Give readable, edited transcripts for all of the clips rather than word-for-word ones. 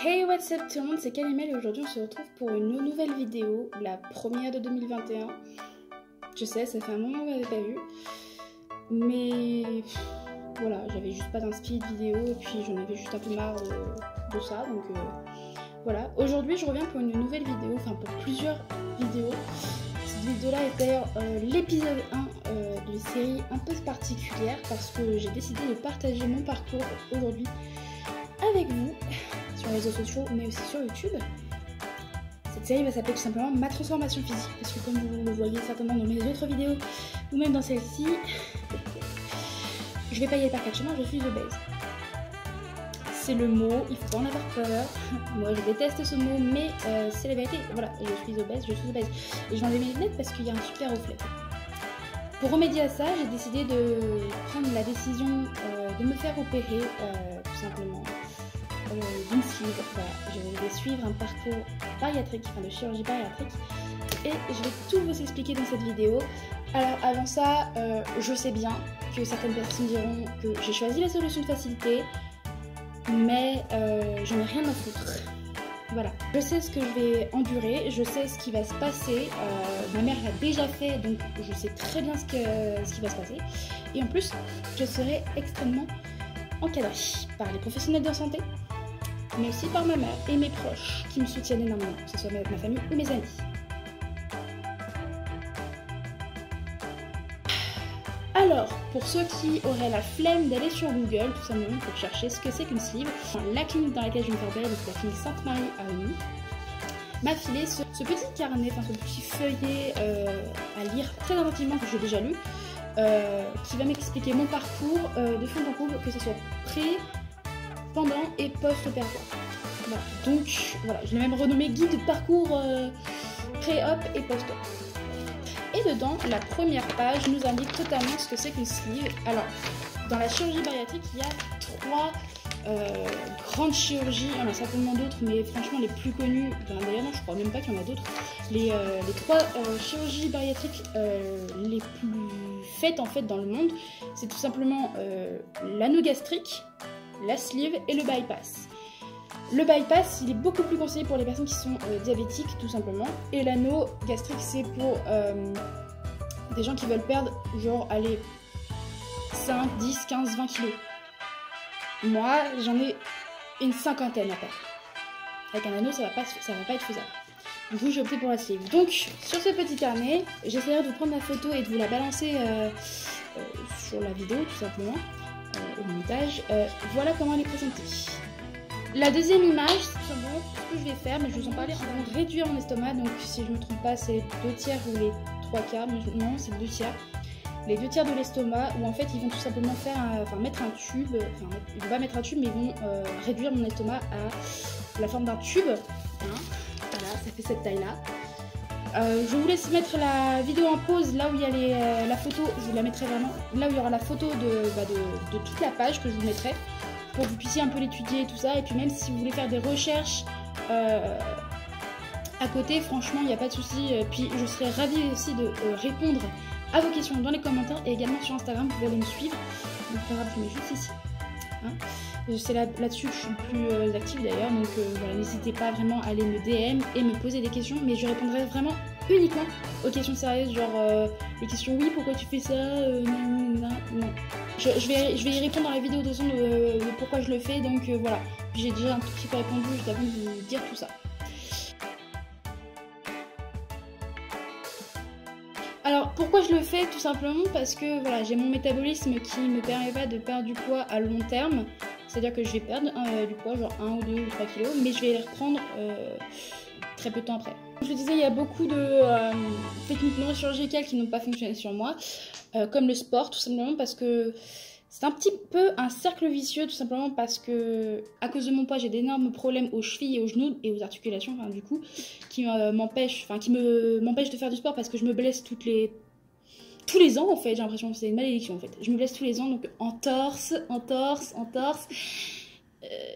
Hey, what's up tout le monde, c'est Kalimel et aujourd'hui on se retrouve pour une nouvelle vidéo, la première de 2021. Je sais, ça fait un moment qu'on n'avait pas vu, mais voilà, j'avais juste pas d'inspi de vidéo et puis j'en avais juste un peu marre de ça, donc voilà. Aujourd'hui je reviens pour une nouvelle vidéo, enfin pour plusieurs vidéos. Cette vidéo-là est d'ailleurs l'épisode 1 d'une série un peu particulière parce que j'ai décidé de partager mon parcours aujourd'hui avec vous sur les réseaux sociaux mais aussi sur YouTube. Cette série va s'appeler tout simplement Ma transformation physique parce que comme vous le voyez certainement dans mes autres vidéos ou même dans celle-ci, je vais pas y aller par quatre chemins, je suis obèse. C'est le mot, il faut pas en avoir peur. Moi je déteste ce mot mais c'est la vérité. Voilà, je suis obèse. Et je vais enlever mes lunettes parce qu'il y a un super reflet. Pour remédier à ça, j'ai décidé de prendre la décision de me faire opérer tout simplement d'une sleeve. Voilà, je vais suivre un parcours bariatrique, enfin de chirurgie bariatrique et je vais tout vous expliquer dans cette vidéo. Alors avant ça, je sais bien que certaines personnes diront que j'ai choisi la solution de facilité, mais j'en ai rien à foutre. Voilà, je sais ce que je vais endurer, je sais ce qui va se passer, ma mère l'a déjà fait donc je sais très bien ce qui va se passer et en plus je serai extrêmement encadrée par les professionnels de santé mais aussi par ma mère et mes proches qui me soutiennent énormément, que ce soit ma famille ou mes amis. Alors, pour ceux qui auraient la flemme d'aller sur Google, tout simplement pour chercher ce que c'est qu'une sleeve, la clinique dans laquelle je vais me faire opérer, donc la clinique Sainte-Marie à Remy, m'a filé ce petit carnet, enfin ce petit feuillet à lire très attentivement que j'ai déjà lu, qui va m'expliquer mon parcours de fond en comble, que ce soit pré, pendant et post-opératoire. Voilà. Donc voilà, je l'ai même renommé guide de parcours pré-op et post-op. Et dedans, la première page nous indique totalement ce que c'est qu'une sleeve. Alors, dans la chirurgie bariatrique, il y a trois grandes chirurgies. Il y en a certainement d'autres, mais franchement, les plus connues, d'ailleurs, non, je crois même pas qu'il y en a d'autres. Les trois chirurgies bariatriques les plus faites en fait dans le monde, c'est tout simplement l'anneau gastrique, la sleeve et le bypass. Le bypass, il est beaucoup plus conseillé pour les personnes qui sont diabétiques, tout simplement. Et l'anneau gastrique, c'est pour des gens qui veulent perdre, genre, allez, 5, 10, 15, 20 kilos. Moi, j'en ai une cinquantaine à perdre. Avec un anneau, ça va pas être faisable. Du coup, j'ai opté pour la sleeve. Donc, sur ce petit carnet, j'essaierai de vous prendre la photo et de vous la balancer sur la vidéo, tout simplement, au montage. Voilà comment elle est présentée. La deuxième image, c'est tout simplement ce que je vais faire, mais je vais vous en parler avant de réduire mon estomac. Donc si je ne me trompe pas, c'est 2 tiers ou les 3 quarts, mais non, c'est 2 tiers. Les 2 tiers de l'estomac, où en fait ils vont tout simplement faire mettre un tube, ils vont pas mettre un tube, mais ils vont réduire mon estomac à la forme d'un tube. Hein, voilà, ça fait cette taille-là. Je vous laisse mettre la vidéo en pause, là où il y a la photo, je vous la mettrai vraiment, là où il y aura la photo de toute la page que je vous mettrai, pour que vous puissiez un peu l'étudier et tout ça, et puis même si vous voulez faire des recherches à côté, franchement il n'y a pas de souci. Puis je serai ravie aussi de répondre à vos questions dans les commentaires et également sur Instagram, vous pouvez aller me suivre, donc pas grave, je mets juste ici, hein. C'est là-dessus que je suis le plus active d'ailleurs, donc voilà, n'hésitez pas vraiment à aller me DM et me poser des questions, mais je répondrai vraiment uniquement aux questions sérieuses, genre les questions oui, pourquoi tu fais ça, non. Je vais y répondre dans la vidéo de pourquoi je le fais, donc voilà. J'ai déjà un tout petit peu répondu juste avant de vous dire tout ça. Alors pourquoi je le fais? Tout simplement parce que voilà, j'ai mon métabolisme qui me permet pas de perdre du poids à long terme. C'est-à-dire que je vais perdre du poids, genre 1 ou 2 ou 3 kilos, mais je vais les reprendre très peu de temps après. Comme je le disais, il y a beaucoup de techniques non chirurgicales qui n'ont pas fonctionné sur moi, comme le sport, tout simplement parce que c'est un petit peu un cercle vicieux, tout simplement parce que à cause de mon poids, j'ai d'énormes problèmes aux chevilles et aux genoux et aux articulations, enfin du coup, qui m'empêchent de faire du sport parce que je me blesse tous les ans en fait, j'ai l'impression que c'est une malédiction en fait. Je me blesse tous les ans, donc entorse.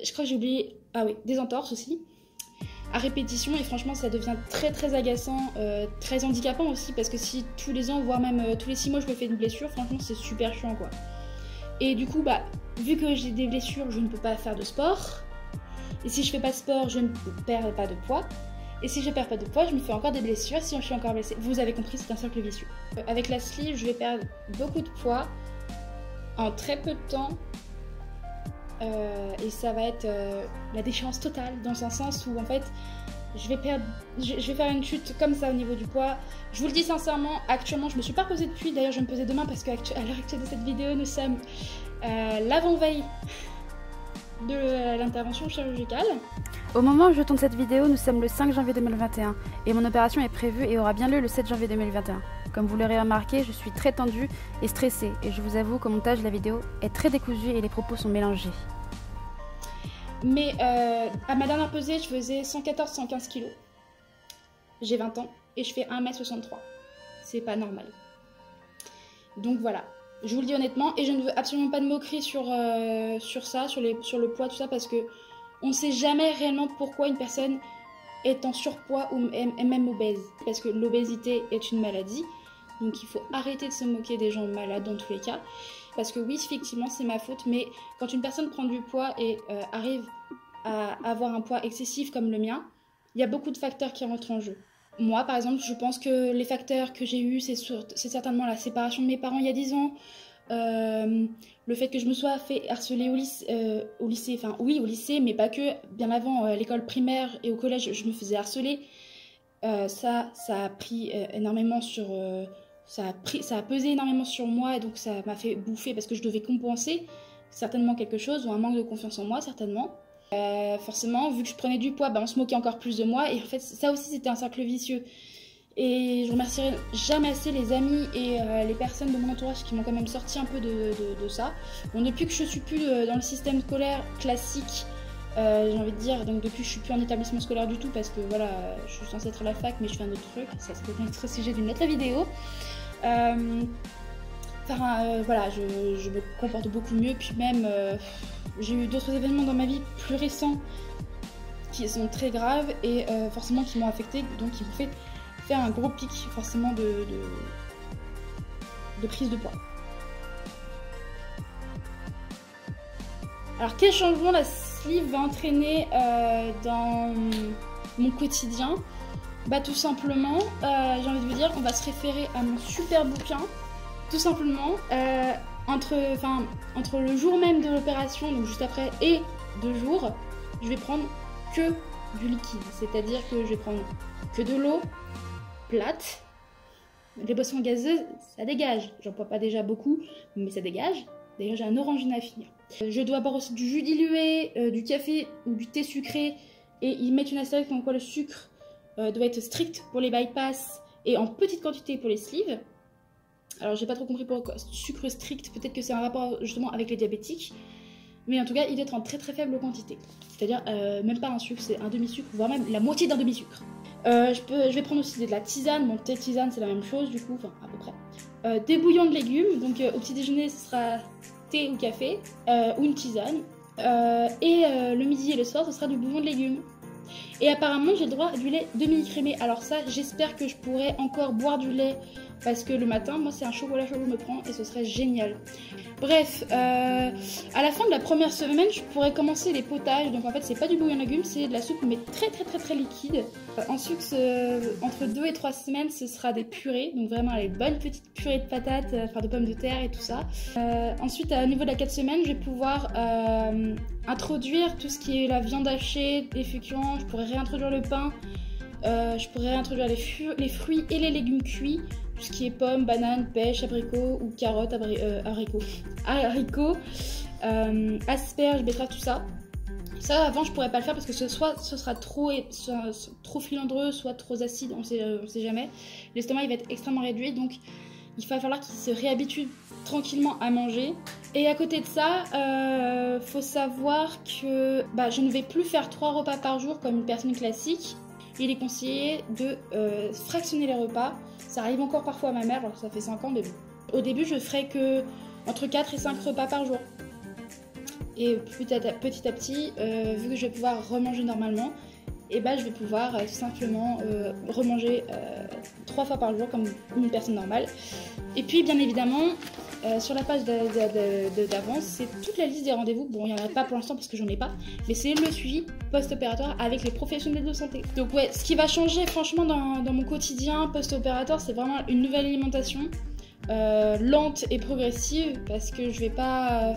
Je crois que j'ai oublié, ah oui, des entorses aussi, à répétition, et franchement ça devient très très agaçant, très handicapant aussi, parce que si tous les ans, voire même tous les 6 mois je me fais une blessure, franchement c'est super chiant quoi. Et du coup, vu que j'ai des blessures, je ne peux pas faire de sport. Et si je fais pas sport, je ne perds pas de poids. Et si je perds pas de poids, je me fais encore des blessures. Si je suis encore blessée, vous avez compris, c'est un cercle vicieux. Avec la sleeve, je vais perdre beaucoup de poids en très peu de temps. Et ça va être la déchéance totale, dans un sens où en fait je vais faire une chute comme ça au niveau du poids. Je vous le dis sincèrement, actuellement je me suis pas pesée depuis, d'ailleurs je vais me peser demain parce qu'à l'heure actuelle de cette vidéo nous sommes l'avant-veille de l'intervention chirurgicale. Au moment où je tourne cette vidéo, nous sommes le 5 janvier 2021 et mon opération est prévue et aura bien lieu le 7 janvier 2021. Comme vous l'aurez remarqué, je suis très tendue et stressée et je vous avoue qu'au montage de la vidéo est très décousu et les propos sont mélangés. Mais à ma dernière pesée, je faisais 114-115 kg. J'ai 20 ans et je fais 1m63. C'est pas normal. Donc voilà, je vous le dis honnêtement et je ne veux absolument pas de moquerie sur ça, sur le poids, tout ça, parce que on ne sait jamais réellement pourquoi une personne est en surpoids ou est même obèse. Parce que l'obésité est une maladie, donc il faut arrêter de se moquer des gens malades dans tous les cas. Parce que oui, effectivement, c'est ma faute, mais quand une personne prend du poids et arrive à avoir un poids excessif comme le mien, il y a beaucoup de facteurs qui rentrent en jeu. Moi, par exemple, je pense que les facteurs que j'ai eus, c'est certainement la séparation de mes parents il y a 10 ans, le fait que je me sois fait harceler au lycée, enfin oui, au lycée, mais pas que, bien avant, l'école primaire et au collège, je me faisais harceler. Ça a pris énormément sur... ça a pesé énormément sur moi et donc ça m'a fait bouffer parce que je devais compenser certainement quelque chose ou un manque de confiance en moi, certainement. Forcément, vu que je prenais du poids, on se moquait encore plus de moi et en fait, ça aussi, c'était un cercle vicieux. Et je remercierai jamais assez les amis et les personnes de mon entourage qui m'ont quand même sorti un peu de ça. Bon, depuis que je suis plus dans le système scolaire classique, j'ai envie de dire, donc depuis que je suis plus en établissement scolaire du tout parce que voilà, je suis censée être à la fac mais je fais un autre truc, ça c'est un autre sujet d'une autre vidéo. Voilà, je me comporte beaucoup mieux, puis même j'ai eu d'autres événements dans ma vie plus récents qui sont très graves et forcément qui m'ont affectée, donc qui m'ont fait faire un gros pic forcément de prise de poids. Alors quel changement la sleeve va entraîner dans mon quotidien? Tout simplement, j'ai envie de vous dire, on va se référer à mon super bouquin. Tout simplement, entre le jour même de l'opération, donc juste après, et 2 jours, je vais prendre que du liquide. C'est-à-dire que je vais prendre que de l'eau plate. Les boissons gazeuses, ça dégage. J'en bois pas déjà beaucoup, mais ça dégage. D'ailleurs, j'ai un orangina à finir. Je dois boire aussi du jus dilué, du café ou du thé sucré. Et ils mettent une astérisque comme quoi le sucre doit être strict pour les bypass et en petite quantité pour les sleeves. Alors j'ai pas trop compris pourquoi sucre strict, peut-être que c'est un rapport justement avec les diabétiques, mais en tout cas il doit être en très très faible quantité, c'est-à-dire même pas un sucre, c'est un demi-sucre, voire même la moitié d'un demi-sucre. Je vais prendre aussi de la tisane, bon thé tisane c'est la même chose du coup, enfin à peu près. Des bouillons de légumes, donc au petit déjeuner ce sera thé ou café, ou une tisane, et le midi et le soir ce sera du bouillon de légumes. Et apparemment j'ai le droit à du lait demi-écrémé, alors ça j'espère que je pourrai encore boire du lait parce que le matin, moi c'est un chocolat chaud que je me prends et ce serait génial. Bref, à la fin de la première semaine, je pourrais commencer les potages. Donc en fait, c'est pas du bouillon de légumes, c'est de la soupe mais très liquide. Ensuite, entre 2 et 3 semaines, ce sera des purées. Donc vraiment les bonnes petites purées de patates, de pommes de terre et tout ça. Ensuite, au niveau de la 4 semaines, je vais pouvoir introduire tout ce qui est la viande hachée, les féculents. Je pourrais réintroduire le pain. Je pourrais réintroduire les fruits et les légumes cuits. Tout ce qui est pommes, bananes, pêches, abricots ou carottes, haricots, asperges, betteraves, tout ça. Ça, avant, je pourrais pas le faire parce que soit ce sera trop filandreux, soit trop acide, on sait jamais. L'estomac, il va être extrêmement réduit, donc il va falloir qu'il se réhabitue tranquillement à manger. Et à côté de ça, faut savoir que je ne vais plus faire 3 repas par jour comme une personne classique. Il est conseillé de fractionner les repas. Ça arrive encore parfois à ma mère, alors que ça fait 5 ans, mais bon. Au début, je ferai que entre 4 et 5 repas par jour. Et petit à petit, vu que je vais pouvoir remanger normalement, je vais pouvoir tout simplement remanger 3 fois par jour comme une personne normale. Et puis, bien évidemment, sur la page d'avance, c'est toute la liste des rendez-vous. Bon, il n'y en a pas pour l'instant parce que j'en ai pas, mais c'est le suivi post-opératoire avec les professionnels de santé. Donc ouais, ce qui va changer franchement dans mon quotidien post-opératoire, c'est vraiment une nouvelle alimentation lente et progressive, parce que je vais pas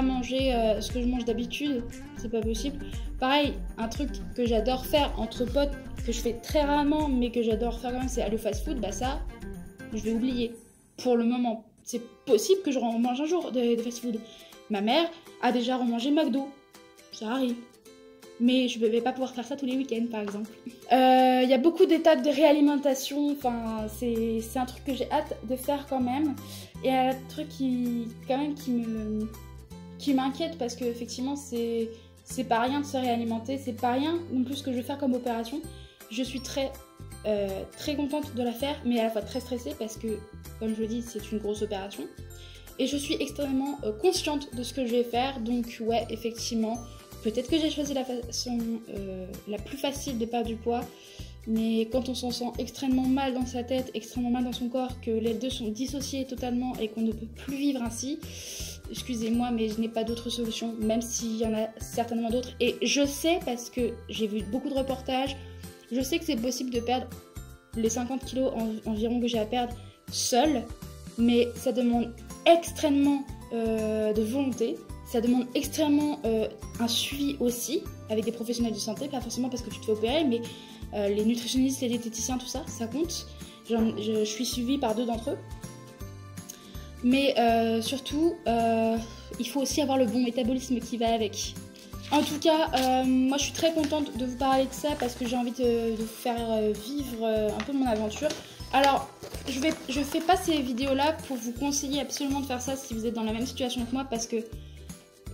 manger ce que je mange d'habitude, c'est pas possible. Pareil, un truc que j'adore faire entre potes, que je fais très rarement, mais que j'adore faire quand même, c'est aller au fast-food. Bah ça, je vais oublier. Pour le moment, c'est possible que je remange un jour de fast-food. Ma mère a déjà remangé McDo, ça arrive. Mais je ne vais pas pouvoir faire ça tous les week-ends, par exemple. Il y a beaucoup d'étapes de réalimentation. Enfin, c'est un truc que j'ai hâte de faire quand même. Et un truc qui m'inquiète, parce que effectivement, c'est pas rien de se réalimenter. C'est pas rien non plus ce que je vais faire comme opération. Je suis très contente de la faire, mais à la fois très stressée parce que, comme je le dis, c'est une grosse opération. Et je suis extrêmement consciente de ce que je vais faire. Donc ouais, effectivement, peut-être que j'ai choisi la façon la plus facile de perdre du poids, mais quand on s'en sent extrêmement mal dans sa tête, extrêmement mal dans son corps, que les deux sont dissociés totalement et qu'on ne peut plus vivre ainsi, excusez-moi, mais je n'ai pas d'autre solution, même s'il y en a certainement d'autres. Et je sais, parce que j'ai vu beaucoup de reportages, je sais que c'est possible de perdre les 50 kilos environ que j'ai à perdre seule, mais ça demande extrêmement de volonté, ça demande extrêmement un suivi aussi avec des professionnels de santé, pas forcément parce que tu te fais opérer, mais les nutritionnistes, les diététiciens, tout ça, ça compte. Je suis suivie par 2 d'entre eux. Mais surtout, il faut aussi avoir le bon métabolisme qui va avec. En tout cas, moi je suis très contente de vous parler de ça parce que j'ai envie de vous faire vivre un peu mon aventure. Alors, je fais pas ces vidéos-là pour vous conseiller absolument de faire ça si vous êtes dans la même situation que moi, parce que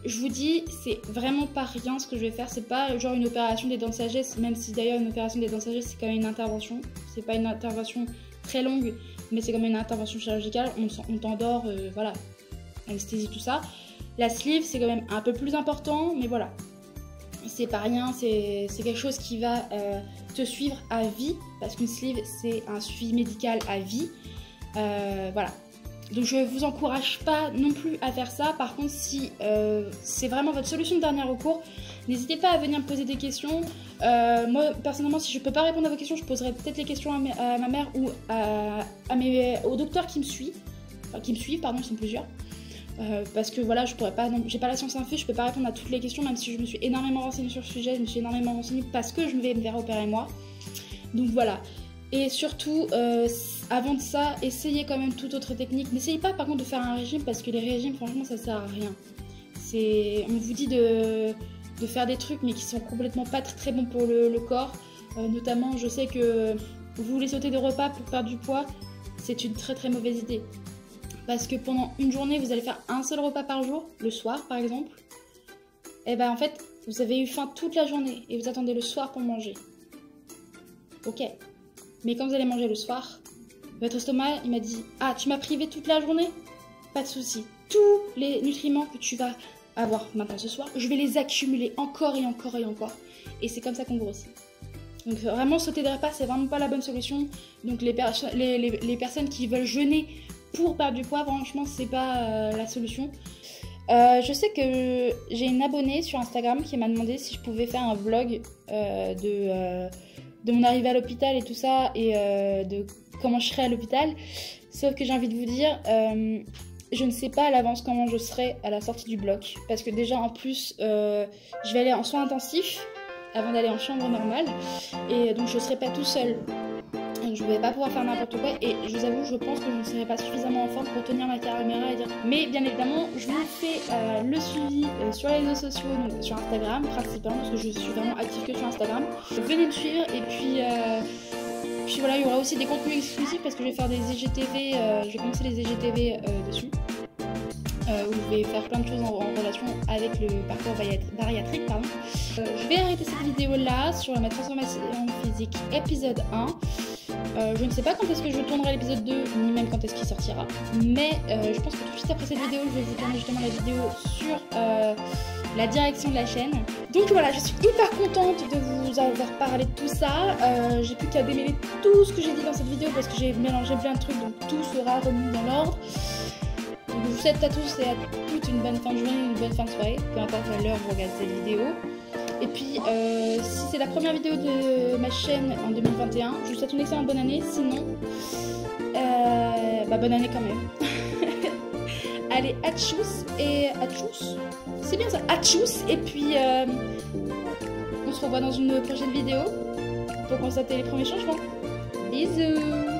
je vous dis, c'est vraiment pas rien ce que je vais faire. C'est pas genre une opération des dents de sagesse, même si d'ailleurs une opération des dents de sagesse c'est quand même une intervention. C'est pas une intervention très longue, mais c'est quand même une intervention chirurgicale. On t'endort, voilà, anesthésie, tout ça. La sleeve c'est quand même un peu plus important, mais voilà, c'est pas rien, c'est quelque chose qui va te suivre à vie, parce qu'une sleeve c'est un suivi médical à vie, voilà. Donc je vous encourage pas non plus à faire ça. Par contre, si c'est vraiment votre solution de dernier recours, n'hésitez pas à venir me poser des questions. Moi personnellement, si je peux pas répondre à vos questions, je poserai peut-être les questions à ma mère ou au docteur qui me suit, enfin, qui me suivent, pardon, ils sont plusieurs. Parce que voilà, je pourrais pas, j'ai pas la science infuse, je peux pas répondre à toutes les questions, même si je me suis énormément renseignée sur le sujet, je me suis énormément renseignée parce que je vais me faire opérer moi. Donc voilà. Et surtout, avant de ça, essayez quand même toute autre technique. N'essayez pas par contre de faire un régime, parce que les régimes, franchement, ça sert à rien. On vous dit de faire des trucs, mais qui sont complètement pas très bons pour le corps. Notamment, je sais que vous voulez sauter des repas pour perdre du poids, c'est une très mauvaise idée. Parce que pendant une journée, vous allez faire un seul repas par jour, le soir par exemple. Et ben en fait, vous avez eu faim toute la journée et vous attendez le soir pour manger. Ok. Mais quand vous allez manger le soir, votre estomac, il m'a dit « Ah, tu m'as privé toute la journée ? Pas de souci. Tous les nutriments que tu vas avoir maintenant ce soir, je vais les accumuler encore et encore et encore. » Et c'est comme ça qu'on grossit. Donc vraiment, sauter des repas, c'est vraiment pas la bonne solution. Donc les personnes qui veulent jeûner pour perdre du poids, franchement, c'est pas la solution. Je sais que j'ai une abonnée sur Instagram qui m'a demandé si je pouvais faire un vlog de mon arrivée à l'hôpital et tout ça, et de comment je serai à l'hôpital. Sauf que j'ai envie de vous dire, je ne sais pas à l'avance comment je serai à la sortie du bloc. Parce que déjà, en plus, je vais aller en soins intensifs avant d'aller en chambre normale. Et donc, je ne serai pas tout seul. Donc, je ne vais pas pouvoir faire n'importe quoi. Et je vous avoue, je pense que je ne serai pas suffisamment en forme pour tenir ma caméra et dire. Mais bien évidemment, je vous fais le suivi sur les réseaux sociaux, donc sur Instagram principalement, parce que je suis vraiment active que sur Instagram. Venez me suivre, et puis voilà, il y aura aussi des contenus exclusifs parce que je vais faire des IGTV, je vais commencer les IGTV dessus, où je vais faire plein de choses en relation avec le parcours bariatrique, pardon. Je vais arrêter cette vidéo là sur ma transformation physique épisode 1. Je ne sais pas quand est-ce que je tournerai l'épisode 2, ni même quand est-ce qu'il sortira, mais je pense que tout de suite après cette vidéo, je vais vous tourner justement la vidéo sur la direction de la chaîne. Donc voilà, je suis hyper contente de vous avoir parlé de tout ça. J'ai plus qu'à démêler tout ce que j'ai dit dans cette vidéo parce que j'ai mélangé plein de trucs, donc tout sera remis dans l'ordre. vous souhaite à tous et à toutes une bonne fin de journée, une bonne fin de soirée, peu importe l'heure où vous regardez cette vidéo. Et puis, si c'est la première vidéo de ma chaîne en 2021, je vous souhaite une excellente bonne année. Sinon, bonne année quand même. Allez, atchous et atchous. C'est bien ça, atchous. Et puis, on se revoit dans une prochaine vidéo pour constater les premiers changements. Bisous.